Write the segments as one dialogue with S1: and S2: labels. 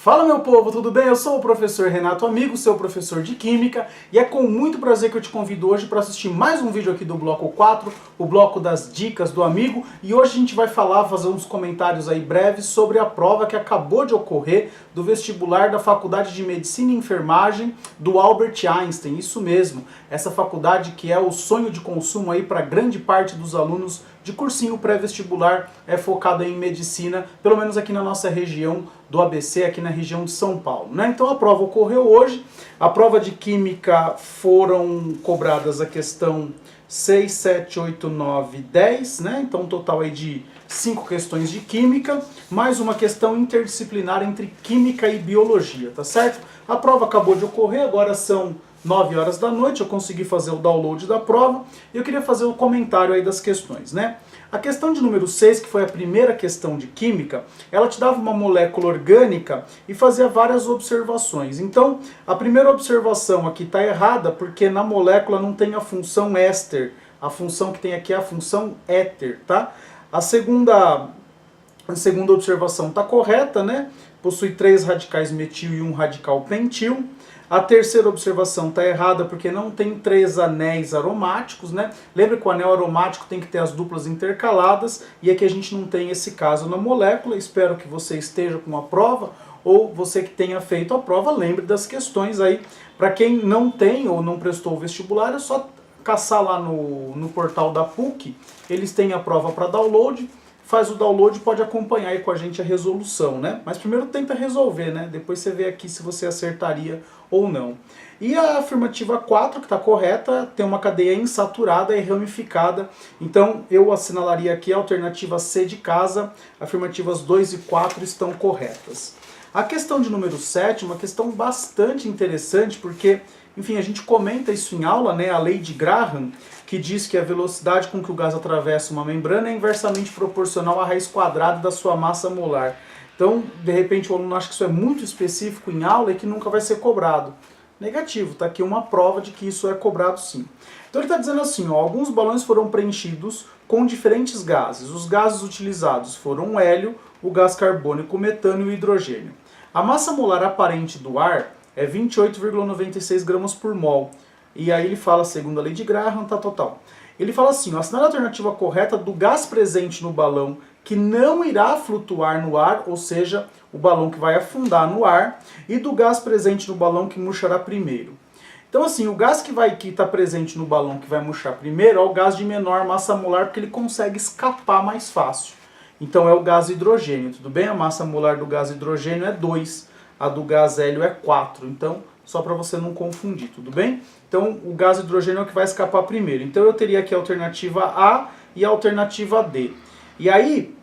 S1: Fala meu povo, tudo bem? Eu sou o professor Renato Amigo, seu professor de Química, e é com muito prazer que eu te convido hoje para assistir mais um vídeo aqui do Bloco 4, o bloco das dicas do amigo, e hoje a gente vai fazer uns comentários aí breves sobre a prova que acabou de ocorrer do vestibular da Faculdade de Medicina e Enfermagem do Albert Einstein, isso mesmo, essa faculdade que é o sonho de consumo aí para grande parte dos alunos de cursinho pré-vestibular focado em medicina, pelo menos aqui na nossa região do ABC, aqui na região de São Paulo, né? Então a prova ocorreu hoje, a prova de Química foram cobradas a questão 6, 7, 8, 9, 10, né? Então um total aí de 5 questões de Química, mais uma questão interdisciplinar entre Química e Biologia, tá certo? A prova acabou de ocorrer, agora são 9 horas da noite, eu consegui fazer o download da prova e eu queria fazer o comentário aí das questões, né? A questão de número 6, que foi a primeira questão de Química, ela te dava uma molécula orgânica e fazia várias observações. Então, a primeira observação aqui está errada porque na molécula não tem a função éster, a função que tem aqui é a função éter, tá? A segunda observação está correta, né? Possui 3 radicais metil e 1 radical pentil. A terceira observação está errada porque não tem 3 anéis aromáticos, né? Lembra que o anel aromático tem que ter as duplas intercaladas e aqui a gente não tem esse caso na molécula. Espero que você esteja com a prova ou você que tenha feito a prova, lembre das questões aí. Para quem não tem ou não prestou o vestibular, é só caçar lá no portal da PUC, eles têm a prova para download. Faz o download e pode acompanhar aí com a gente a resolução, né? Mas primeiro tenta resolver, né? Depois você vê aqui se você acertaria ou não. E a afirmativa 4, que está correta, tem uma cadeia insaturada e ramificada. Então eu assinalaria aqui a alternativa C de casa. Afirmativas 2 e 4 estão corretas. A questão de número 7 é uma questão bastante interessante porque, enfim, a gente comenta isso em aula, né? A lei de Graham, que diz que a velocidade com que o gás atravessa uma membrana é inversamente proporcional à raiz quadrada da sua massa molar. Então, de repente, o aluno acha que isso é muito específico em aula e que nunca vai ser cobrado. Negativo, está aqui uma prova de que isso é cobrado sim. Então ele está dizendo assim, ó, alguns balões foram preenchidos com diferentes gases. Os gases utilizados foram o hélio, o gás carbônico, o metano e o hidrogênio. A massa molar aparente do ar é 28,96 gramas por mol. E aí ele fala, segundo a lei de Graham, tá total. Ele fala assim, ó, assinale a alternativa correta do gás presente no balão que não irá flutuar no ar, ou seja, o balão que vai afundar no ar, e do gás presente no balão que murchará primeiro. Então assim, o gás que está presente no balão que vai murchar primeiro é o gás de menor massa molar, porque ele consegue escapar mais fácil. Então é o gás hidrogênio, tudo bem? A massa molar do gás hidrogênio é 2, a do gás hélio é 4, então só para você não confundir, tudo bem? Então o gás hidrogênio é o que vai escapar primeiro. Então eu teria aqui a alternativa A e a alternativa D. E aí,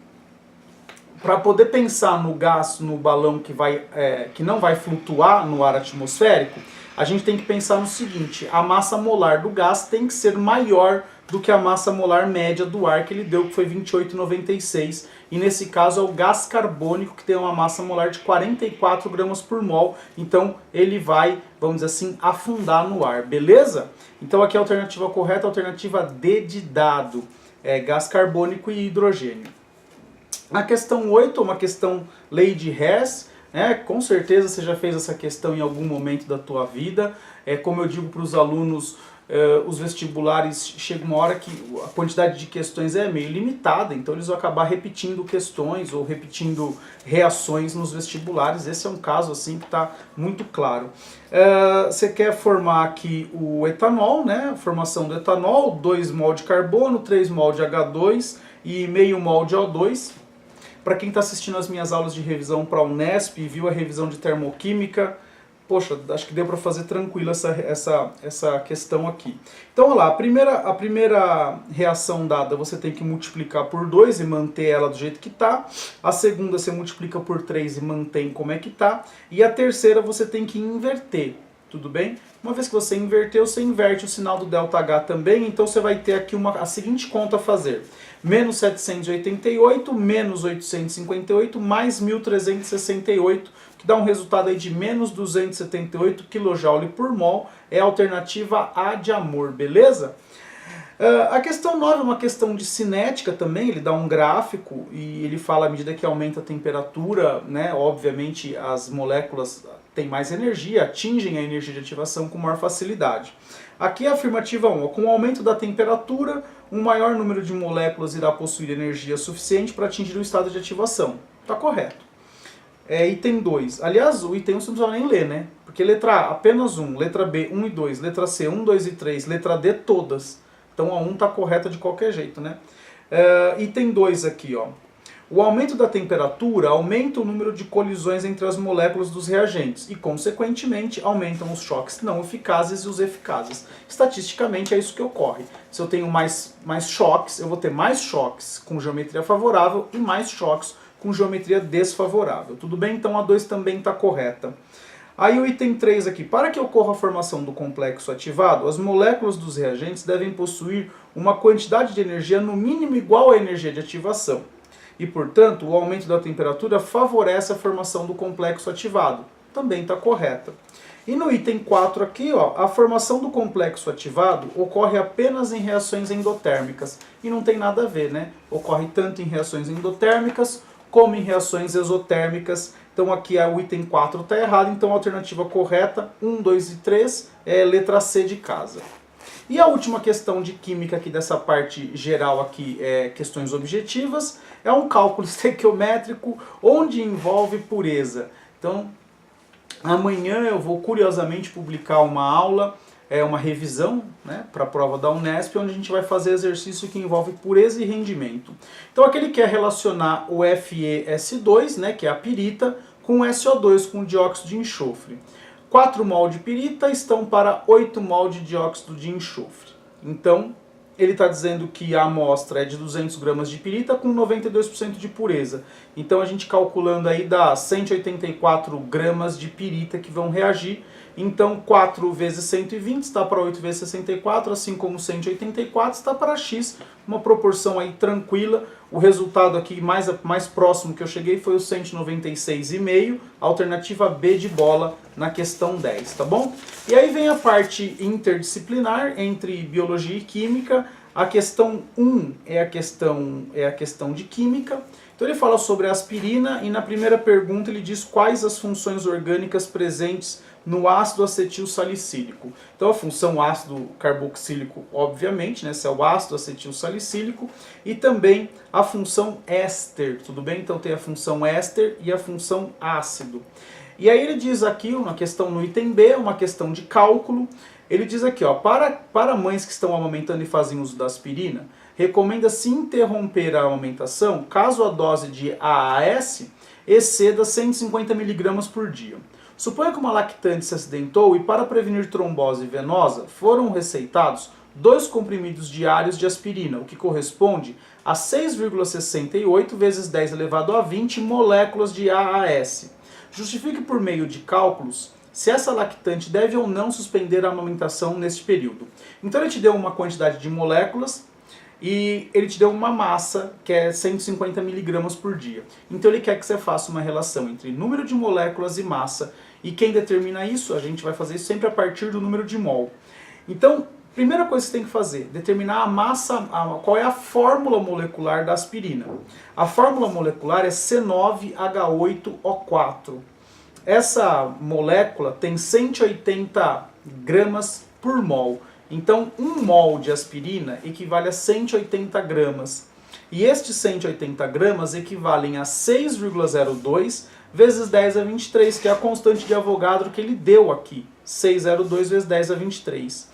S1: para poder pensar no gás, no balão que não vai flutuar no ar atmosférico, a gente tem que pensar no seguinte, a massa molar do gás tem que ser maior do que a massa molar média do ar que ele deu, que foi 28,96. E nesse caso é o gás carbônico, que tem uma massa molar de 44 gramas por mol. Então ele vai, vamos dizer assim, afundar no ar, beleza? Então aqui a alternativa correta é a alternativa D de dado. É gás carbônico e hidrogênio. A questão 8 é uma questão lei de Hess. Com certeza você já fez essa questão em algum momento da tua vida. Como eu digo para os alunos, os vestibulares, chega uma hora que a quantidade de questões é meio limitada, então eles vão acabar repetindo questões ou repetindo reações nos vestibulares. Esse é um caso assim que está muito claro. Você quer formar aqui o etanol, né? A formação do etanol, 2 mol de carbono, 3 mol de H2 e meio mol de O2. Para quem está assistindo as minhas aulas de revisão para a Unesp e viu a revisão de termoquímica, poxa, acho que deu para fazer tranquilo essa questão aqui. Então, olha lá, a primeira reação dada você tem que multiplicar por 2 e manter ela do jeito que está. A segunda você multiplica por 3 e mantém como é que está. E a terceira você tem que inverter, tudo bem? Uma vez que você inverteu, você inverte o sinal do ΔH também, então você vai ter aqui a seguinte conta a fazer. Menos 788, menos 858, mais 1368, que dá um resultado aí de menos 278 kJ por mol, é a alternativa A de amor, beleza? A questão 9 é uma questão de cinética também, ele dá um gráfico e ele fala à medida que aumenta a temperatura, né, obviamente as moléculas têm mais energia, atingem a energia de ativação com maior facilidade. Aqui é a afirmativa 1, com o aumento da temperatura, um maior número de moléculas irá possuir energia suficiente para atingir o estado de ativação. Está correto. Item 2. Aliás, o item 1 você não precisa nem ler, né? Porque letra A, apenas 1, letra B, 1 e 2, letra C, 1, 2 e 3, letra D, todas. Então a 1 está correta de qualquer jeito, né? Item 2 aqui, ó. O aumento da temperatura aumenta o número de colisões entre as moléculas dos reagentes e, consequentemente, aumentam os choques não eficazes e os eficazes. Estatisticamente é isso que ocorre. Se eu tenho mais choques, eu vou ter mais choques com geometria favorável e mais choques com geometria desfavorável. Tudo bem? Então a 2 também está correta. Aí o item 3 aqui, para que ocorra a formação do complexo ativado, as moléculas dos reagentes devem possuir uma quantidade de energia no mínimo igual à energia de ativação. E, portanto, o aumento da temperatura favorece a formação do complexo ativado. Também está correta. E no item 4 aqui, ó, a formação do complexo ativado ocorre apenas em reações endotérmicas. E não tem nada a ver, né? Ocorre tanto em reações endotérmicas como em reações exotérmicas. Então aqui o item 4 está errado, então a alternativa correta, 1, 2 e 3, é letra C de casa. E a última questão de química aqui dessa parte geral aqui, questões objetivas, é um cálculo estequiométrico onde envolve pureza. Então, amanhã eu vou curiosamente publicar uma aula, uma revisão, né, para a prova da Unesp, onde a gente vai fazer exercício que envolve pureza e rendimento. Então aqui ele quer relacionar o FeS2, né, que é a pirita, com o SO2, com o dióxido de enxofre. 4 mol de pirita estão para 8 mol de dióxido de enxofre. Então, ele está dizendo que a amostra é de 200 gramas de pirita com 92% de pureza. Então, a gente calculando aí dá 184 gramas de pirita que vão reagir. Então, 4 vezes 120 está para 8 vezes 64, assim como 184 está para X, uma proporção aí tranquila. O resultado aqui mais próximo que eu cheguei foi o 196,5, alternativa B de bola na questão 10, tá bom? E aí vem a parte interdisciplinar entre biologia e química. A questão 1 é a questão de química. Então ele fala sobre a aspirina e na primeira pergunta ele diz quais as funções orgânicas presentes no ácido acetil salicílico. Então a função ácido carboxílico, obviamente, né, se é o ácido acetil salicílico, e também a função éster, tudo bem? Então tem a função éster e a função ácido. E aí ele diz aqui, uma questão no item B, uma questão de cálculo, ele diz aqui, ó, para mães que estão amamentando e fazem uso da aspirina, recomenda-se interromper a amamentação caso a dose de AAS exceda 150 mg por dia. Suponha que uma lactante se acidentou e para prevenir trombose venosa foram receitados 2 comprimidos diários de aspirina, o que corresponde a 6,68 vezes 10 elevado a 20 moléculas de AAS. Justifique por meio de cálculos se essa lactante deve ou não suspender a amamentação neste período. Então ele te deu uma quantidade de moléculas e ele te deu uma massa que é 150 mg por dia. Então ele quer que você faça uma relação entre número de moléculas e massa. E quem determina isso, a gente vai fazer isso sempre a partir do número de mol. Então, primeira coisa que você tem que fazer, determinar a massa, qual é a fórmula molecular da aspirina. A fórmula molecular é C9H8O4. Essa molécula tem 180 gramas por mol. Então, 1 mol de aspirina equivale a 180 gramas. E estes 180 gramas equivalem a 6,02 vezes 10 a 23, que é a constante de Avogadro que ele deu aqui. 602 vezes 10 a 23.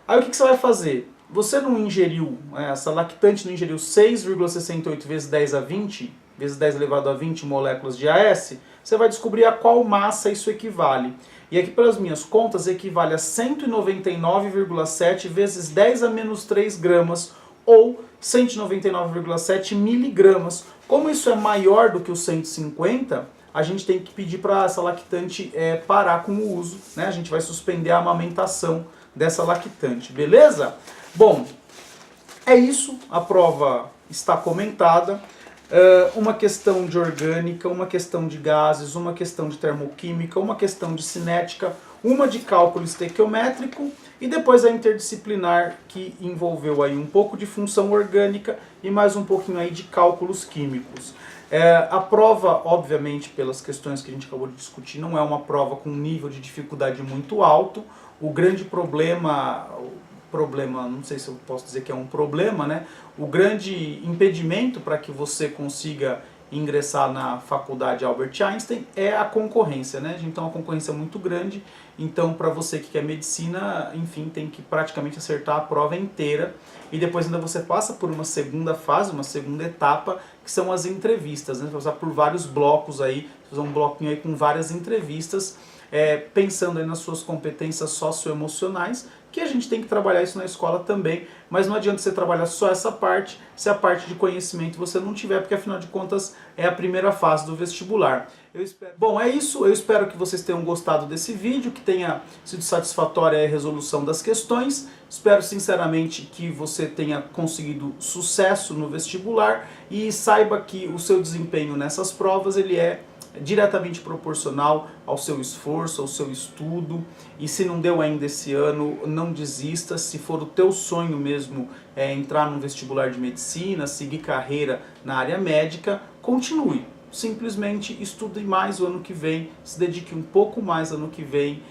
S1: Aí o que você vai fazer? Você não ingeriu, essa lactante não ingeriu 6,68 vezes 10 a 20, vezes 10 elevado a 20 moléculas de AS, você vai descobrir a qual massa isso equivale. E aqui pelas minhas contas equivale a 199,7 vezes 10 a menos 3 gramas, ou 199,7 miligramas. Como isso é maior do que o 150, a gente tem que pedir para essa lactante parar com o uso, né? A gente vai suspender a amamentação dessa lactante, beleza? Bom, é isso, a prova está comentada. Uma questão de orgânica, uma questão de gases, uma questão de termoquímica, uma questão de cinética, uma de cálculo estequiométrico e depois a interdisciplinar, que envolveu aí um pouco de função orgânica e mais um pouquinho aí de cálculos químicos. A prova, obviamente, pelas questões que a gente acabou de discutir, não é uma prova com um nível de dificuldade muito alto. O grande problema, não sei se eu posso dizer que é um problema, né? O grande impedimento para que você consiga ingressar na faculdade Albert Einstein é a concorrência, né? Então a concorrência é muito grande, então para você que quer medicina, enfim, tem que praticamente acertar a prova inteira e depois ainda você passa por uma segunda fase, uma segunda etapa, que são as entrevistas, né? Você vai passar por vários blocos aí, fazer um bloquinho aí com várias entrevistas, pensando aí nas suas competências socioemocionais, que a gente tem que trabalhar isso na escola também, mas não adianta você trabalhar só essa parte, se a parte de conhecimento você não tiver, porque afinal de contas é a primeira fase do vestibular. Bom, é isso, eu espero que vocês tenham gostado desse vídeo, que tenha sido satisfatória a resolução das questões, espero sinceramente que você tenha conseguido sucesso no vestibular e saiba que o seu desempenho nessas provas ele é diretamente proporcional ao seu esforço, ao seu estudo, e se não deu ainda esse ano, não desista. Se for o teu sonho mesmo entrar num vestibular de medicina, seguir carreira na área médica, continue. Simplesmente estude mais o ano que vem, se dedique um pouco mais ano que vem,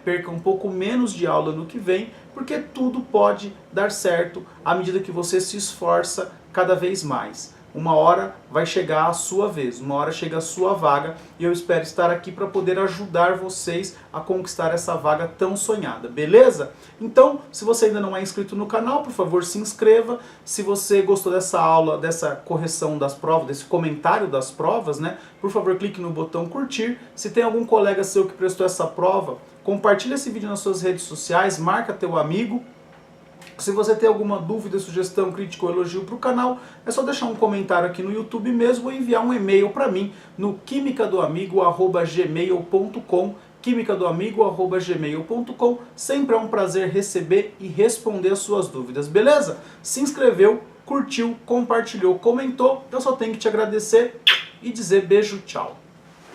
S1: perca um pouco menos de aula ano que vem, porque tudo pode dar certo à medida que você se esforça cada vez mais. Uma hora vai chegar a sua vez, uma hora chega a sua vaga e eu espero estar aqui para poder ajudar vocês a conquistar essa vaga tão sonhada, beleza? Então, se você ainda não é inscrito no canal, por favor se inscreva. Se você gostou dessa aula, dessa correção das provas, desse comentário das provas, né? Por favor clique no botão curtir. Se tem algum colega seu que prestou essa prova, compartilhe esse vídeo nas suas redes sociais, marca teu amigo. Se você tem alguma dúvida, sugestão, crítica ou elogio para o canal, é só deixar um comentário aqui no YouTube mesmo ou enviar um e-mail para mim no quimicadoamigo@gmail.com, quimicadoamigo@gmail.com. Sempre é um prazer receber e responder as suas dúvidas, beleza? Se inscreveu, curtiu, compartilhou, comentou, eu só tenho que te agradecer e dizer beijo, tchau.